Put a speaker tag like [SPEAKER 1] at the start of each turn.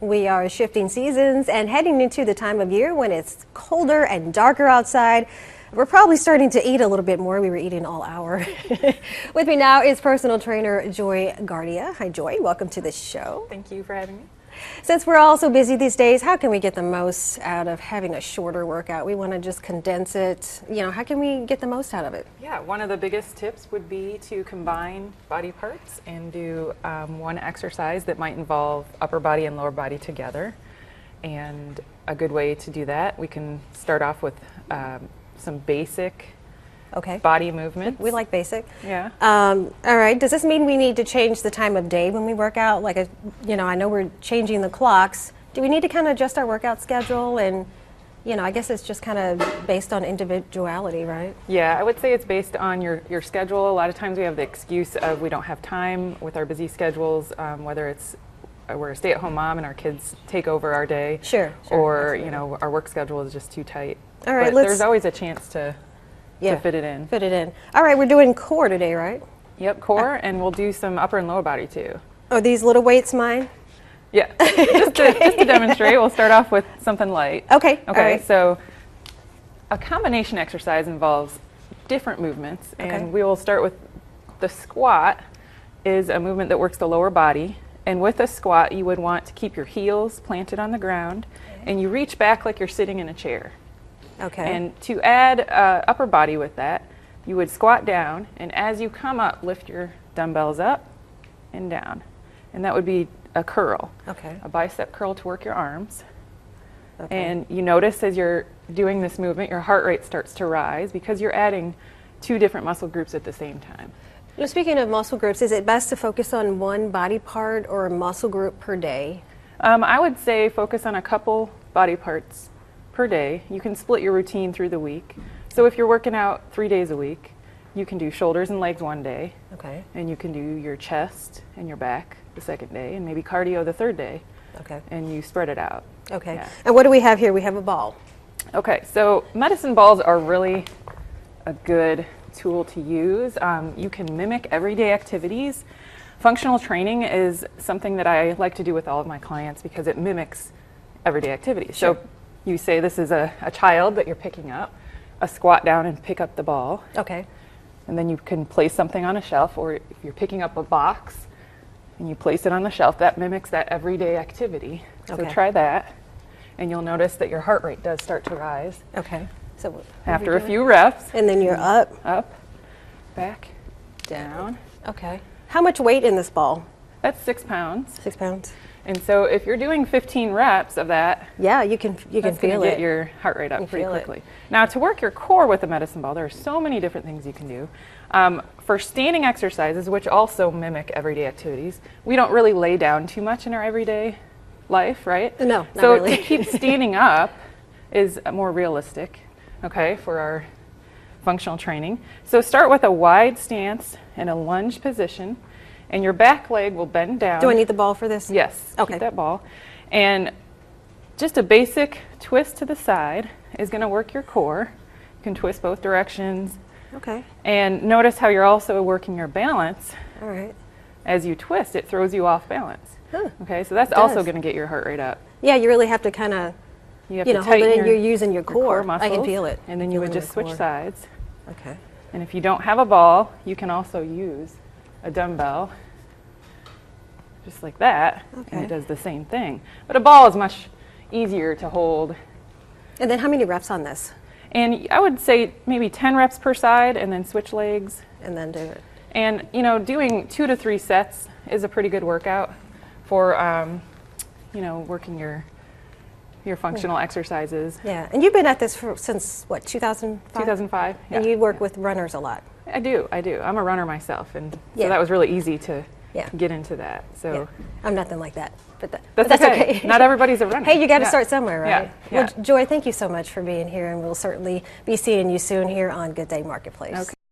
[SPEAKER 1] We are shifting seasons and heading into the time of year when it's colder and darker outside. We're probably starting to eat a little bit more. We were eating all hour. With me now is personal trainer Joy Gardia. Hi, Joy. Welcome to the show.
[SPEAKER 2] Thank you for having me.
[SPEAKER 1] Since we're all so busy these days, how can we get the most out of having a shorter workout? We want to just condense it. How can we get the most out of it?
[SPEAKER 2] Yeah, one of the biggest tips would be to combine body parts and do one exercise that might involve upper body and lower body together. And a good way to do that, we can start off with some basic body movements.
[SPEAKER 1] We like basic.
[SPEAKER 2] Yeah.
[SPEAKER 1] All right. Does this mean we need to change the time of day when we work out? Like, I know we're changing the clocks. Do we need to kind of adjust our workout schedule? And, I guess it's just kind of based on individuality, right?
[SPEAKER 2] Yeah, I would say it's based on your schedule. A lot of times we have the excuse of we don't have time with our busy schedules, whether it's we're a stay-at-home mom and our kids take over our day.
[SPEAKER 1] Sure.
[SPEAKER 2] Or, our work schedule is just too tight.
[SPEAKER 1] All right.
[SPEAKER 2] But there's always a chance to fit it in.
[SPEAKER 1] Fit it in. All right, we're doing core today, right?
[SPEAKER 2] Yep, core, and we'll do some upper and lower body too.
[SPEAKER 1] Are these little weights mine?
[SPEAKER 2] Yeah, just to demonstrate, we'll start off with something light.
[SPEAKER 1] Okay.
[SPEAKER 2] Okay, so a combination exercise involves different movements, and we will start with the squat is a movement that works the lower body. And with a squat, you would want to keep your heels planted on the ground, and you reach back like you're sitting in a chair.
[SPEAKER 1] Okay.
[SPEAKER 2] And to add upper body with that, you would squat down, and as you come up, lift your dumbbells up and down. And that would be a curl.
[SPEAKER 1] Okay.
[SPEAKER 2] A bicep curl to work your arms.
[SPEAKER 1] Okay.
[SPEAKER 2] And you notice as you're doing this movement, your heart rate starts to rise because you're adding two different muscle groups at the same time.
[SPEAKER 1] Now, speaking of muscle groups, is it best to focus on one body part or a muscle group per day?
[SPEAKER 2] I would say focus on a couple body parts per day. You can split your routine through the week. So if you're working out 3 days a week, you can do shoulders and legs one day.
[SPEAKER 1] Okay.
[SPEAKER 2] And you can do your chest and your back the second day, and maybe cardio the third day.
[SPEAKER 1] Okay.
[SPEAKER 2] And you spread it out.
[SPEAKER 1] Okay.
[SPEAKER 2] Yeah.
[SPEAKER 1] And what do we have here? We have a ball.
[SPEAKER 2] Okay, so medicine balls are really a good tool to use. You can mimic everyday activities. Functional training is something that I like to do with all of my clients because it mimics everyday activities.
[SPEAKER 1] Sure.
[SPEAKER 2] So you say this is a child that you're picking up, a squat down and pick up the ball.
[SPEAKER 1] Okay.
[SPEAKER 2] And then you can place something on a shelf, or if you're picking up a box and you place it on the shelf, that mimics that everyday activity. So try that, and you'll notice that your heart rate does start to rise.
[SPEAKER 1] Okay. So
[SPEAKER 2] after a few reps.
[SPEAKER 1] And then you're up,
[SPEAKER 2] back, down.
[SPEAKER 1] Okay. How much weight in this ball?
[SPEAKER 2] That's 6 pounds.
[SPEAKER 1] 6 pounds.
[SPEAKER 2] And so if you're doing 15 reps of that,
[SPEAKER 1] yeah, you can feel it.
[SPEAKER 2] Get your heart rate up pretty quickly. Now, to work your core with a medicine ball, there are so many different things you can do. For standing exercises, which also mimic everyday activities, we don't really lay down too much in our everyday life, right?
[SPEAKER 1] No, not
[SPEAKER 2] so
[SPEAKER 1] really.
[SPEAKER 2] To keep standing up is more realistic, for our functional training. So start with a wide stance in a lunge position, and your back leg will bend down.
[SPEAKER 1] Do I need the ball for this?
[SPEAKER 2] Yes.
[SPEAKER 1] Okay.
[SPEAKER 2] Keep that ball. And just a basic twist to the side is going to work your core. You can twist both directions.
[SPEAKER 1] Okay.
[SPEAKER 2] And notice how you're also working your balance.
[SPEAKER 1] All right.
[SPEAKER 2] As you twist, it throws you off balance.
[SPEAKER 1] Huh.
[SPEAKER 2] Okay, so that's also going to get your heart rate up.
[SPEAKER 1] Yeah, you really have to kind of,
[SPEAKER 2] hold
[SPEAKER 1] it in. You're using your core
[SPEAKER 2] muscles.
[SPEAKER 1] I can feel it.
[SPEAKER 2] And then you would just switch sides.
[SPEAKER 1] Okay.
[SPEAKER 2] And if you don't have a ball, you can also use a dumbbell, just like that, and it does the same thing. But a ball is much easier to hold.
[SPEAKER 1] And then how many reps on this?
[SPEAKER 2] And I would say maybe 10 reps per side, and then switch legs.
[SPEAKER 1] And then do it.
[SPEAKER 2] And, doing 2 to 3 sets is a pretty good workout for, working your functional exercises.
[SPEAKER 1] Yeah, and you've been at this since, what, 2005?
[SPEAKER 2] 2005, yeah.
[SPEAKER 1] And you work with runners a lot.
[SPEAKER 2] I do. I'm a runner myself, and so
[SPEAKER 1] Yeah.
[SPEAKER 2] that was really easy to
[SPEAKER 1] Yeah.
[SPEAKER 2] get into that. So
[SPEAKER 1] Yeah. I'm nothing like that, but
[SPEAKER 2] that's okay. Not everybody's a runner.
[SPEAKER 1] Hey, you got to start somewhere, right?
[SPEAKER 2] Yeah.
[SPEAKER 1] Well, Joy, thank you so much for being here, and we'll certainly be seeing you soon here on Good Day Marketplace.
[SPEAKER 2] Okay.